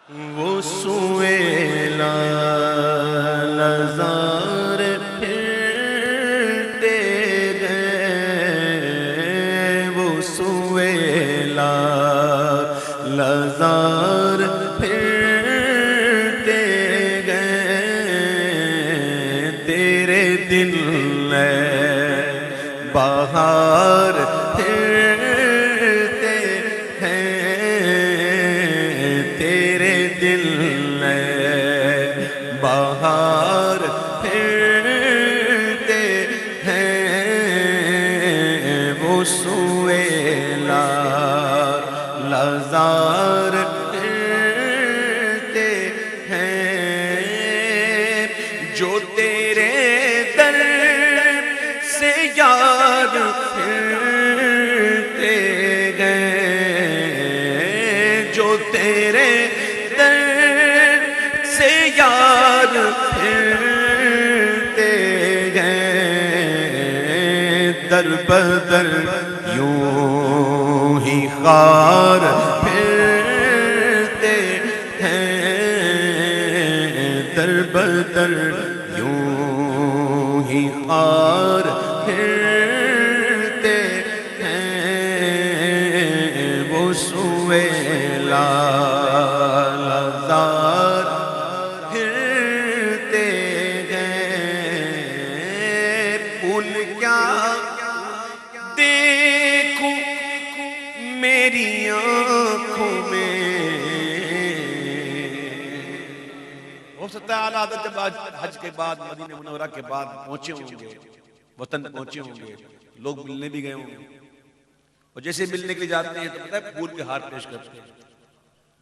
वो सुएला नज़ारे फिरते गए, वो सुएला नज़ार फिरते गए। तेरे दिल में बाहर फिरते हैं, तेरे दिल में बाहर फिरते हैं। वो सुएला लज़ार फिरते हैं, जो तेरे दर से यार फिरते गए, जो तेरे दर से यार फिरते गए। दर बदर यूं ही खार फिरते हैं, दर बदर यूं ही खार फिरते हैं। वो सुएला लज़ार फिरते गए। फूल क्या देखूं मेरी आँखों में, हो सकता है आला हज़रत जब आज हज के बाद मदीना मुनव्वरा के बाद पहुंचे होंगे, वतन पहुंचे होंगे, लोग मिलने भी गए होंगे, और जैसे मिलने के लिए जाते हैं तो पता है फूल के हार पेश करते हैं,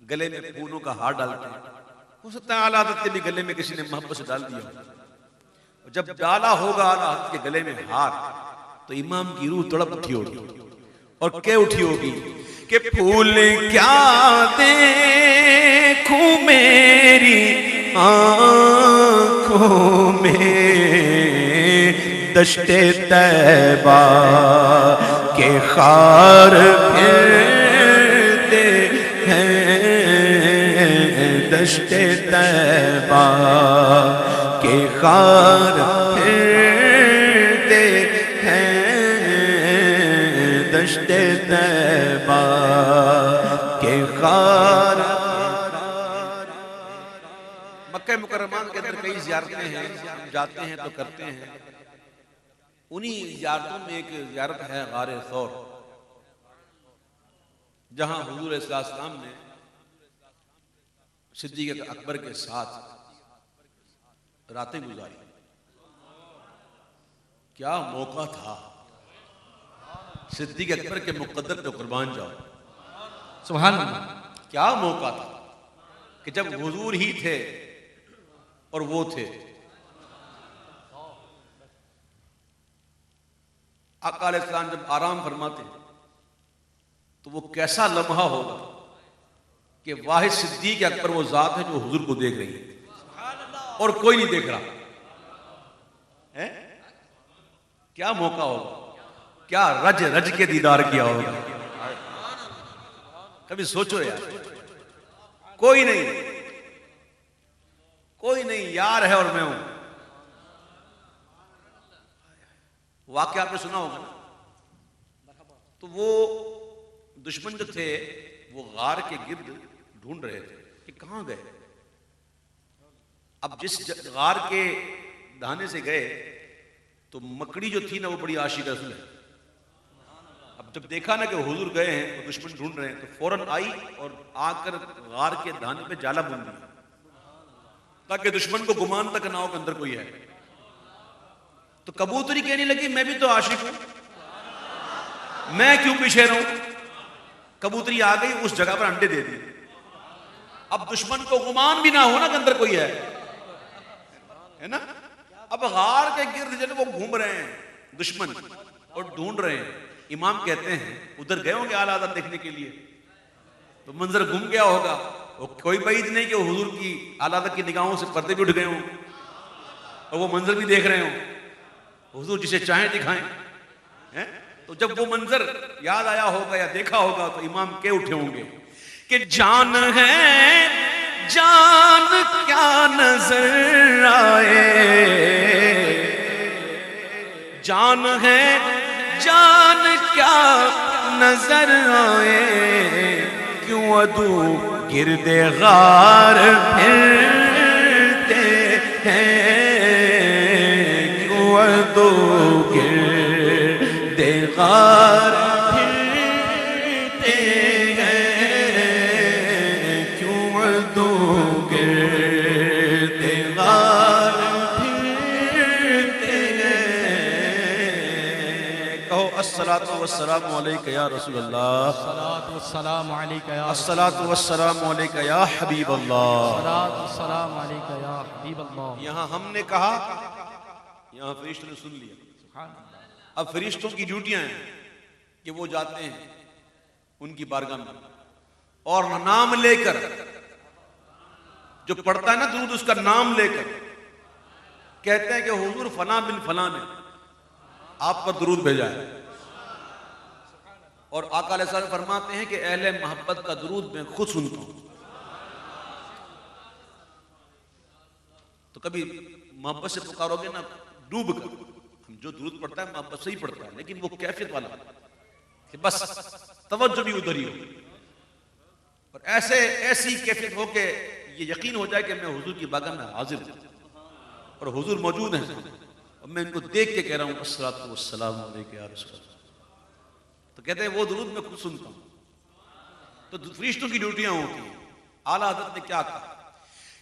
गले में फूलों का हार डालते हैं। हो सकता है आला हज़रत के भी गले में किसी ने मोहब्बत से डाल दिया, और जब डाला होगा आला हज़रत के गले में हार तो इमाम की रूह तड़प उठी होगी, और क्या उठी होगी कि फूल क्या देखूं मेरी आँखों में, दश्ते तैबा के खार फिरते हैं, दश्ते तैबा के खार फिरते हैं, दश्ते तैबा के खार। मक्का मुकर्रमा के अंदर कई ज़ियारतें हैं, जाते हैं तो करते हैं। उन्हीं ज़ियारतों में एक ज़ियारत है गारे सौर, जहां हुजूर सल्लल्लाहु ने सिद्दीक़ अकबर के साथ रातें गुजारी। क्या मौका था, सिद्दीक़ अकबर के मुक़द्दर पे कुर्बान जाओ, सुभान अल्लाह। क्या मौका था कि जब हुजूर ही थे और वो थे। आका अलैहिस्सलाम जब आराम फरमाते तो वो कैसा लम्हा होगा कि वाहिद सिद्दीक़ अकबर वो जात है जो हुजूर को देख रही है और कोई नहीं देख रहा है। क्या मौका होगा, क्या रज रज के दीदार किया होगा। कभी सोचो यार, कोई नहीं, कोई नहीं, यार है और मैं हूं। वाकया आपने सुना होगा ना, तो वो दुश्मन जो थे वो गार के गिर्द ढूंढ रहे थे कि कहां गए। अब जिस गार के दाने से गए तो मकड़ी जो थी ना वो बड़ी आशिक रसूल है। अब जब देखा ना कि हुजूर गए हैं तो दुश्मन ढूंढ रहे हैं, तो फौरन आई और आकर गार के दाने पे जाला बुन दिया ताकि दुश्मन को गुमान तक ना हो कि अंदर कोई है। तो कबूतरी कहने लगी मैं भी तो आशिक हूं, मैं क्यों पीछे रहूं। कबूतरी आ गई, उस जगह पर अंडे दे दिए। अब दुश्मन को गुमान भी ना हो ना कि अंदर कोई है ना। अब गार के गिर्द जब वो घूम रहे हैं दुश्मन और ढूंढ रहे हैं, इमाम कहते हैं उधर गए होंगे आला हज़रत देखने के लिए, तो मंजर घूम गया होगा। वो कोई बात नहीं कि हुजूर की आला हज़रत की निगाहों से पर्दे भी उठ गए हों और वो मंजर भी देख रहे हों। हुजूर जिसे चाहें दिखाएं हैं। तो जब वो मंजर याद आया होगा या देखा होगा तो इमाम के उठे होंगे कि जान है नजर आए, जान है जान क्या नजर आए, क्यों अदू गिरदे गार फिरते हैं, क्यों अदू गिरदे गार फिरते हैं, क्यों अदू गिरदे गार फिरते हैं। कहो अस्सलातु वस्सलामु अलैका या रसूल अल्लाह, अस्सलातु वस्सलामु अलैका या अस्सलातु वस्सलामु अलैका या हबीब अल्लाह। अस्सलातु वस्सलामु अलैका या हबीब अल्लाह। यहाँ हमने कहा, यहाँ फरिश्तों ने सुन लिया। अब फरिश्तों की ड्यूटियां हैं कि वो जाते हैं उनकी बारगाह में और नाम लेकर, जो पढ़ता है ना दुरूद उसका नाम लेकर कहते हैं कि हुजूर फला बिन फला ने आप पर दुरूद भेजा है। और आका अलैहिस्सलाम फरमाते हैं कि अहले मोहब्बत का दुरूद मैं खुद सुनता हूं। तो कभी मोहब्बत से पुकारोगे ना डूब कर, हम जो दुरूद पढ़ता है मोहब्बत से ही पढ़ता है, लेकिन वो कैफियत वाला कि बस तवज्जो भी उधर ही हो, और ऐसी कैफियत हो के ये यकीन हो जाए कि मैं हुजूर की बारगाह में हाजिर हूं और हुजूर मौजूद हैं और मैं इनको देख के कह रहा हूं अस्सलातु वस्सलामु अलैका या रसूल अल्लाह। तो कहते हैं वो दुरूद मैं खुद सुनता हूं। तो फरिश्तों की ड्यूटियां होती हैं। आला हज़रत ने क्या कहा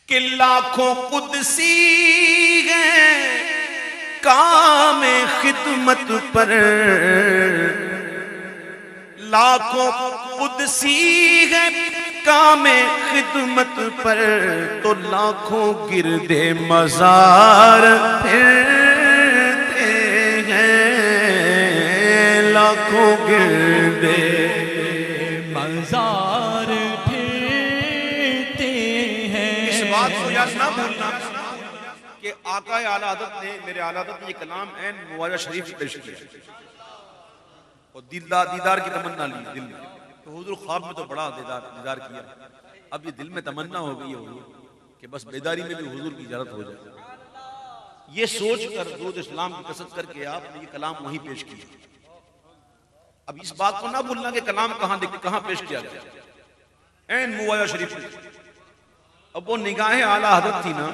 कि लाखों कुदसी हैं काम खिदमत पर, लाखों कुदसी है काम खिदमत पर, तो लाखों गिरदे मजार फिरते हैं, लाखों गिरदे मजार फिरते हैं। इस बात को याद ना भूलना कि आका आला हज़रत ने, मेरे आला हज़रत ने ये कलाम ऐन मुआजा शरीफ पेश किया और दीदार की तमन्ना ली दिल में। तो हुजूर ख्वाब में तो बड़ा दीदार किया, अब ये दिल में तमन्ना हो गई है कि बस बेदारी में भी हुजूर की इजाजत हो जाए। ये सोच कर दुरूद इस्लाम की कसरत करके आपने ये कलाम वहीं पेश किया। अब इस बात को ना भूलना कि कलाम कहां पेश किया गया, ऐन मुआजा शरीफ। अब वो निगाहें आला हज़रत थी ना,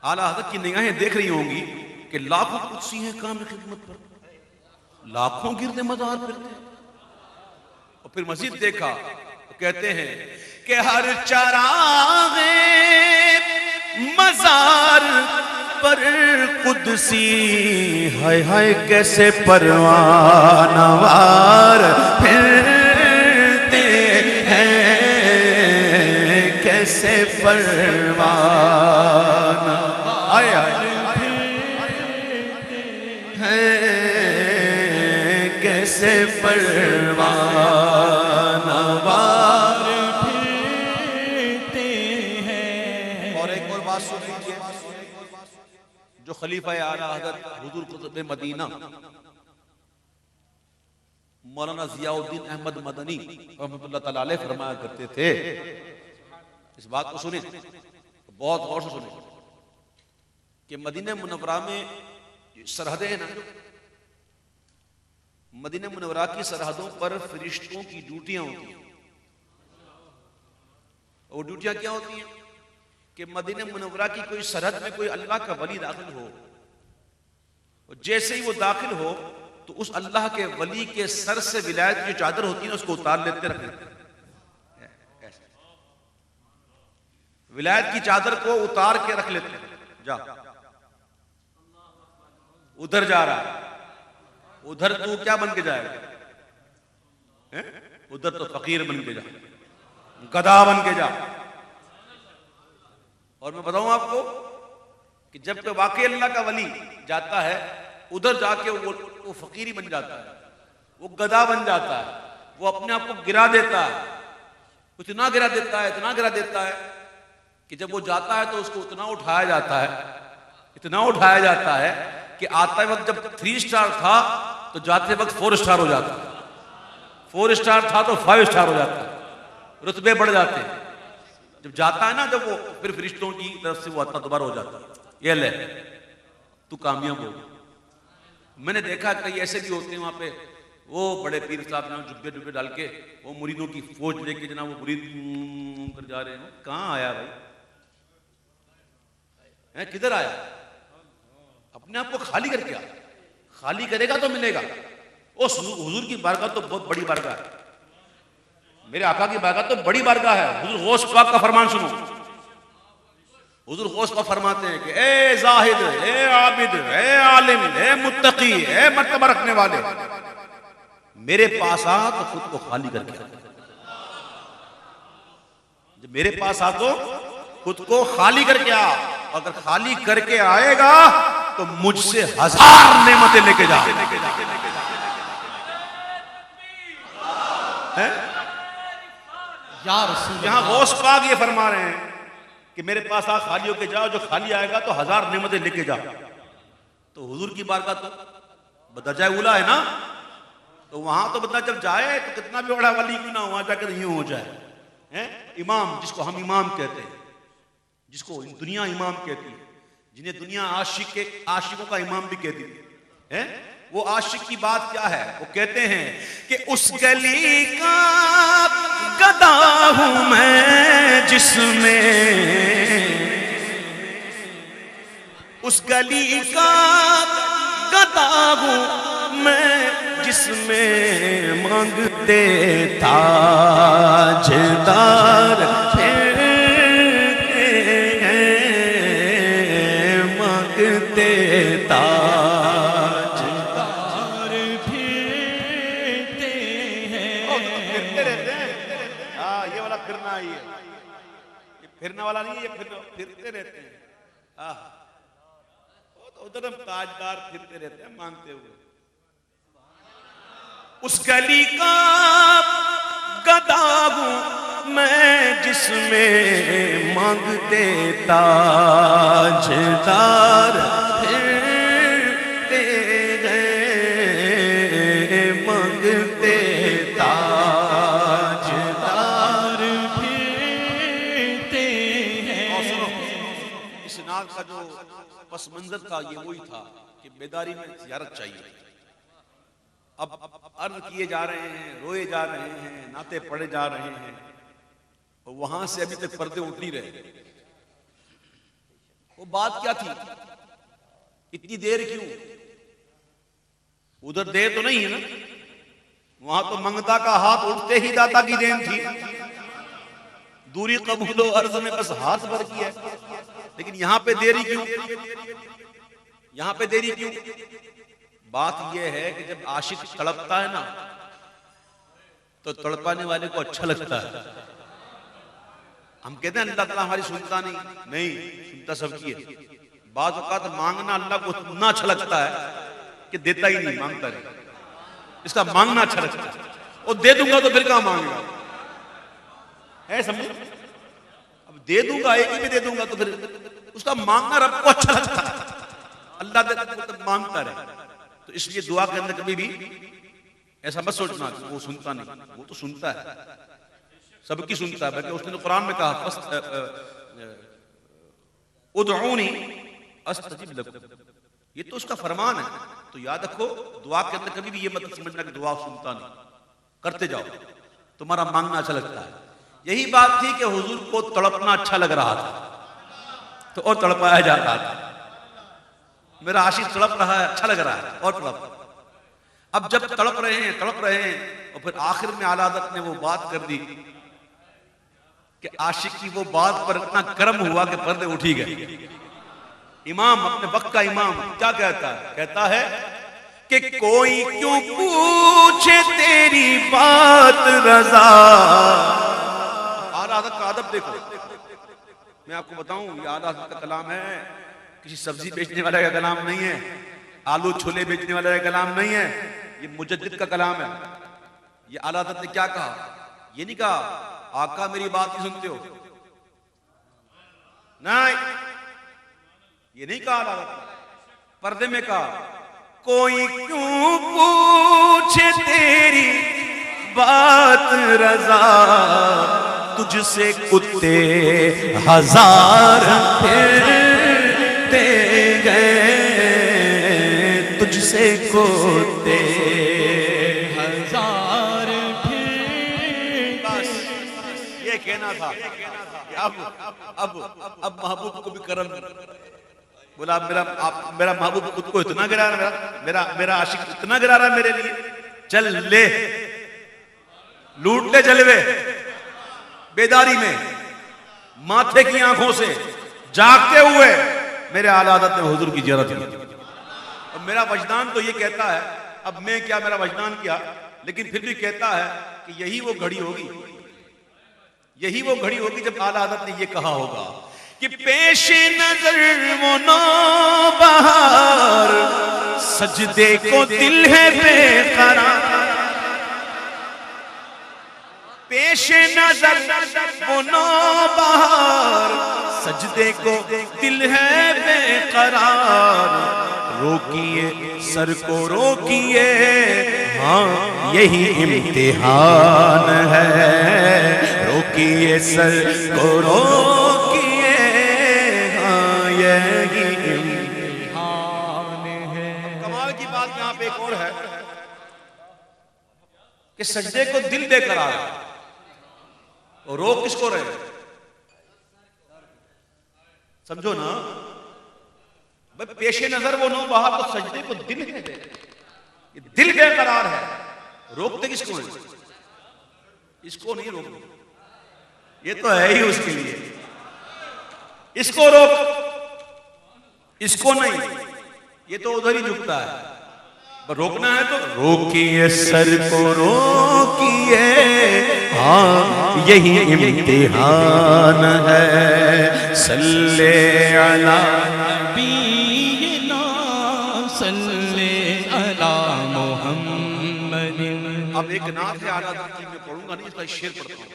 आला हज़रत की निगाहें देख रही होंगी कि लाखों कुदसी हैं काम खिदमत पर, लाखों गिरदे मजार फिरते। और फिर मजीद देखा तो कहते हैं कि हर चरागे मजार पर कुदसी, हाय हाय कैसे परवानवार फिरते हैं, कैसे परवाना हाय हाय कैसे परवानवार फिरते हैं। और एक और बात सुन लीजिए, जो खलीफा आला हज़रत हुजूर कुतुब मदीना मौलाना ज़ियाउद्दीन अहमद मदनी रहमतुल्लाह तआला अलैह फरमाया करते थे। इस बात को सुने, बहुत गौर से सुने कि मदीना मुनव्वरा में सरहदें हैं ना, मदीना मुनव्वरा की सरहदों पर फरिश्तों की ड्यूटियां होती हैं। वो ड्यूटियां क्या होती हैं कि मदीना मुनव्वरा की कोई सरहद में कोई अल्लाह का वली दाखिल हो, और जैसे ही वो दाखिल हो तो उस अल्लाह के वली के सर से विलायत की चादर होती है उसको उतार लेते रख लेते। विलायत की चादर को उतार के रख लेते हैं। जा उधर जा रहा है, उधर तू क्या बन के जाएगा? उधर तो फकीर बन के जा, गधा बन के जा। और मैं बताऊं आपको कि जब कोई वाकई अल्लाह का वली जाता है उधर जाके वो फकीरी बन जाता है, वो गधा बन जाता है, वो अपने आप को गिरा देता है, इतना गिरा देता है, इतना गिरा देता है कि जब वो जाता है तो उसको इतना उठाया जाता है, इतना उठाया जाता है कि आते वक्त जब 3 स्टार था तो जाते वक्त 4 स्टार हो जाता है, 4 स्टार था तो 5 स्टार हो जाता है, रुतबे बढ़ जाते हैं। जब जाता है ना, जब वो फिर फरिश्तों की तरफ से वो आता दोबारा हो जाता है, ये ले तू कामयाब हो। मैंने देखा कई ऐसे भी होते हैं वहां पे, वो बड़े पीर साहब ना जुब्बे डुब्बे डाल के वो मुरीदों की फौज लेके जना वो मुरीद कर जा रहे हैं। कहाँ आया भाई, है किधर आया? अपने आप को खाली करके आ, खाली करेगा तो मिलेगा। उस हुजूर की बारगाह तो बहुत बड़ी बारगाह है, मेरे आका की बारगाह तो बड़ी बारगाह है। हुजूर गौस पाक का फरमान सुनो, हुजूर गौस पाक फरमाते हैं कि ए जाहिद, ए आबिद, ए आलिम, ए मुत्तकी, ए मर्तबा रखने वाले, मेरे पास आ तो खुद को खाली करके आ। जब मेरे पास आ तो खुद को खाली करके आ, अगर खाली करके आएगा तो मुझसे 1000 नेमतें लेके जा। यहां गौस पाक ये फरमा रहे हैं कि मेरे पास आ, खाली होके जाओ, जो खाली आएगा तो 1000 नेमतें लेके जा। तो हुजूर की बारगाह तो बदरजाए उला है ना, तो वहां तो बंदा जब जाए तो कितना भी बड़ा वली क्यों ना वहां जाकर यूं हो जाए, हैं? इमाम, जिसको हम इमाम कहते हैं, जिसको दुनिया इमाम कहती है, जिन्हें दुनिया आशिकों का इमाम भी कहती है, वो आशिक की बात क्या है? वो कहते हैं कि उस गली का गदा हूं मैं जिसमें, उस गली का गदा हूं मैं जिसमें मांगते ताजदार फिरते हैं, मांगते ताजदार फिरते हैं। फिरते रहते हैं, हाँ ये वाला फिरना ही है, ये फिरने वाला नहीं है, ये फिरते रहते हैं। हाँ उधर हम ताजदार फिरते रहते हैं मांगते हुए। उस गली का गदा हूं मैं जिसमें मांगते ताजदार फिरते हैं, मांगते ताजदार फिरते हैं। और सुनो, इस नाग का जो पस मंजर था ये वही था कि बेदारी में ज़ियारत चाहिए। अब अर्ज किए जा रहे हैं, रोए जा रहे हैं, नाते पड़े जा रहे हैं, और वहां से अभी तक पर्दे उठ नहीं रहे। वो बात क्या थी, इतनी देर क्यों? उधर देर तो नहीं है ना, वहां तो मंगता का हाथ उठते ही दाता की देन थी। दूरी कबूलो अर्ज में बस हाथ भर की है, लेकिन यहां पे देरी क्यों? यहां पे देरी क्यों? बात यह है कि जब आशिक तड़पता है ना, तो तड़पाने वाले को अच्छा लगता है। हम कहते हैं अल्लाह ताला हमारी सुनता नहीं सुनता सबकी है। बात औकात मांगना अल्लाह को इतना अच्छा लगता है कि देता ही नहीं, मांगता नहीं। इसका मांगना अच्छा लगता है, और दे दूंगा तो फिर कहां मांगेगा, है समझे? अब दे दूंगा, एक ही में दे दूंगा तो फिर उसका मांगना रब को अच्छा लगता है, अल्लाह तो मांगता रहे। तो इसलिए दुआ के अंदर कभी भी ऐसा मत सोचना कि वो सुनता नहीं, वो तो सुनता है, सबकी सुनता है। बल्कि उसने तो कुरान में कहा उदऊनी अस्तजिब लकुम, ये तो उसका फरमान है। तो याद रखो, दुआ के अंदर कभी भी ये मत समझना कि दुआ सुनता नहीं, करते जाओ, तुम्हारा मांगना अच्छा लगता है। यही बात थी कि हुजूर को तड़पना अच्छा लग रहा था, तो और तड़पाया जा रहा था। मेरा आशिक तड़प रहा है, अच्छा लग रहा है, और तड़प। अब जब तड़प रहे हैं और फिर आखिर में आला हज़रत ने वो बात कर दी कि आशिक की वो बात पर इतना कर्म हुआ कि पर्दे उठी गए। इमाम, अपने वक्त का इमाम क्या कहता है? कहता है कि कोई क्यों पूछे तेरी बात रज़ा। आला हज़रत का अदब देखो, मैं आपको बताऊं, ये आला हज़रत का कलाम है, किसी सब्जी बेचने वाले का कलाम नहीं है, आलू छोले बेचने वाले का कलाम नहीं है, ये मुजद्दिद का कलाम है। ये आला हज़रत ने क्या कहा? ये नहीं कहा आका मेरी बात नहीं सुनते हो, नहीं, ये नहीं कहा आला हज़रत। पर्दे में कहा कोई क्यों पूछे तेरी बात रज़ा, तुझसे कुत्ते हजार फिरते गए, तुझसे कुत्ते हजार बस ये कहना था कि अब महबूब को भी करम बोला। मेरा महबूब खुद को इतना गिरा रहा, मेरा आशिक इतना गिरा रहा मेरे लिए, चल ले लूट ले जलवे बेदारी में, माथे की आंखों से जागते हुए मेरे आला हज़रत ने हुजूर की ज़ियारत की। अब मेरा वजदान तो ये कहता है, अब मैं क्या मेरा वजदान क्या, लेकिन फिर भी कहता है कि यही वो घड़ी होगी, यही वो घड़ी होगी जब आला हज़रत ने ये कहा होगा कि पेश नजर वो नौबहार, सजदे को दिल है बेकरार, पेश नजर वो नौबहार, सजदे को दिल है बेकरार, रोकिए सर को रोकिए, हाँ यही इम्तिहान है, रोकिए सर को रोकिए, हाँ यही इम्तिहान है। कमाल की बात यहाँ पे एक और है कि सजदे को दिल देकर आ रहा है, और रोक किसको रहे, समझो ना भाई, पेशे नजर वो नो बहार, तो सजदे को दिल है, ये दिल बेकरार है, रोकते किसको है, इसको नहीं रोकते, ये तो है ही उसके लिए, इसको रोक, इसको नहीं, ये तो उधर ही झुकता है, पर रोकना है तो रोकिए सर को रोकिए, हाँ यही इम्तिहान है, सल्ले अला नबीना सल्ले अला मुहम्मद। अब एक नात है आला हज़रत की, मैं पढ़ूंगा नहीं, इसका शेर पढ़ता हूं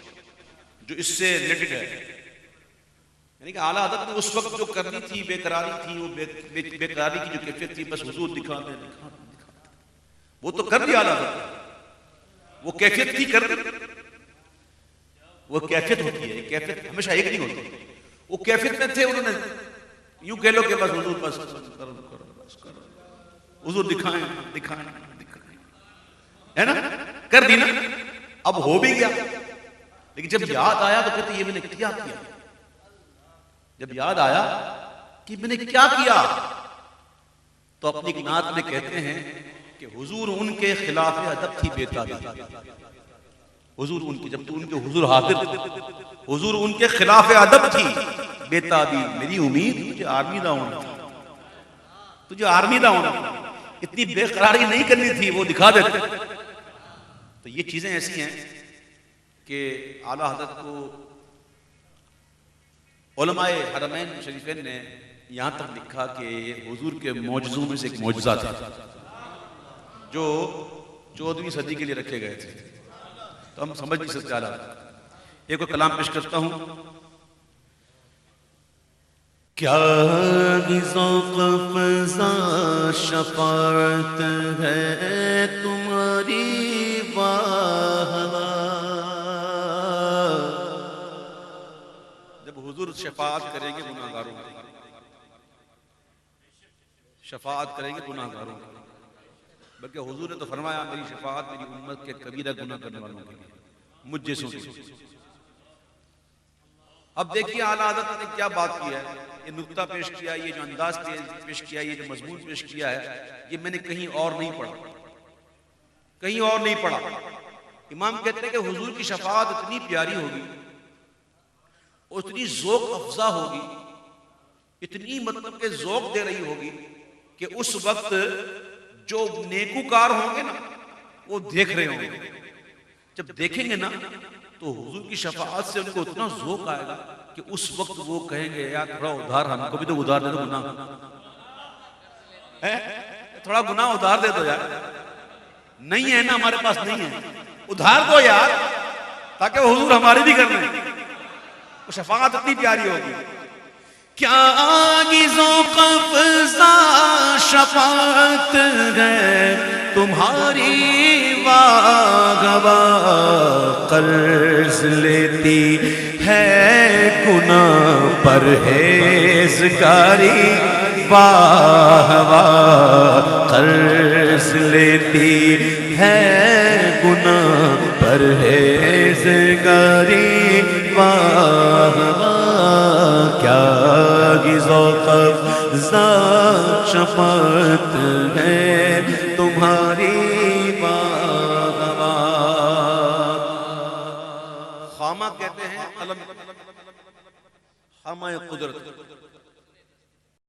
जो इससे रिलेटेड है। यानी कि आला हज़रत ने उस वक्त जो करनी थी, बेकरारी थी, वो बेकरारी की जो कैफियत थी, बस हुजूर दिखा दे, वो तो कर दिया आला हज़रत, वो कैफियत थी कर दी, वो कैफियत होती है, कैफियत हमेशा एक नहीं होती, वो कैफियत में थे, उन्होंने यूं कह लो कि बस हुजूर बस करो, हुजूर दिखाएं दिखाएं दिखाएं, है ना, कर दी ना, अब हो भी गया, लेकिन जब याद आया तो कहते ये मैंने क्या किया, जब याद आया कि मैंने क्या किया, तो अपनी एक नात में कहते हैं कि हुजूर उनके खिलाफ अदब थी बेताबी, हुजूर उनकी, जब तो उनके हुजूर हाजिर थे, हुजूर उनके खिलाफ अदब थी बेताबी, मेरी उम्मीद तुझे आर्मी दा होना था, तुझे आर्मी दा होना था, इतनी बेकरारी नहीं करनी थी, वो दिखा देते। तो ये चीजें ऐसी हैं कि आला हज़रत को उलमाए हरमैन शरीफैन ने यहां तक लिखा कि हुजूर के मौजज़ों में से एक मौजज़ा था जो 14वीं सदी के लिए रखे गए थे, तो हम समझ नहीं सकते। आला एक और कलाम पेश करता हूं, क्या ज़ौक़-फ़ज़ा शफ़ाअत है तुम्हारी वाहवा, जब हुजूर शफ़ाअत करेंगे गुनाहगारों की, शफ़ाअत करेंगे गुनाहगारों की, बल्कि हुजूर ने तो फरमाया मेरी शफ़ाअत मेरी उम्मत के कबीरा गुनाह करने वालों के लिए, मुझ जैसों की। अब देखिए आला हज़रत ने क्या बात की है, ये नुक्ता पेश किया, ये जो अंदाज पेश किया, ये जो मजमून पेश किया है, ये मैंने कहीं और नहीं पढ़ा, कहीं और नहीं पढ़ा। इमाम कहते हैं कि हुजूर की शफ़ाअत इतनी प्यारी होगी, उतनी ज़ौक़ अफ़ज़ा होगी, इतनी मतलब के ज़ौक़ दे रही होगी कि उस वक्त जो नेकूकार होंगे ना, वो देख रहे होंगे, जब देखेंगे ना तो हुजूर की शफ़ाअत से उनको उतना ज़ौक़ आएगा कि उस वक्त वो कहेंगे यार थोड़ा उधार, हमको भी तो उधार दे दो, गुनाह है, थोड़ा गुनाह उधार दे दो यार, नहीं है ना हमारे पास, नहीं है, उधार दो यार, ताकि हुजूर हमारे भी कर लें, वो शफ़ाअत इतनी प्यारी होगी। क्या ज़ौक़-फ़ज़ा शफ़ाअत है तुम्हारी वाह वाह कर्ज लेती है गुनाह परहेज़गारी, वाह वाह कर्ज लेती है गुनाह परहेज़गारी, वाह वाह क्या गिज़ो-क़फ़ज़ा शफ़क़त है तुम्हारी, वाह वाह। खामा कहते हैं अलम, खामा कुदरत,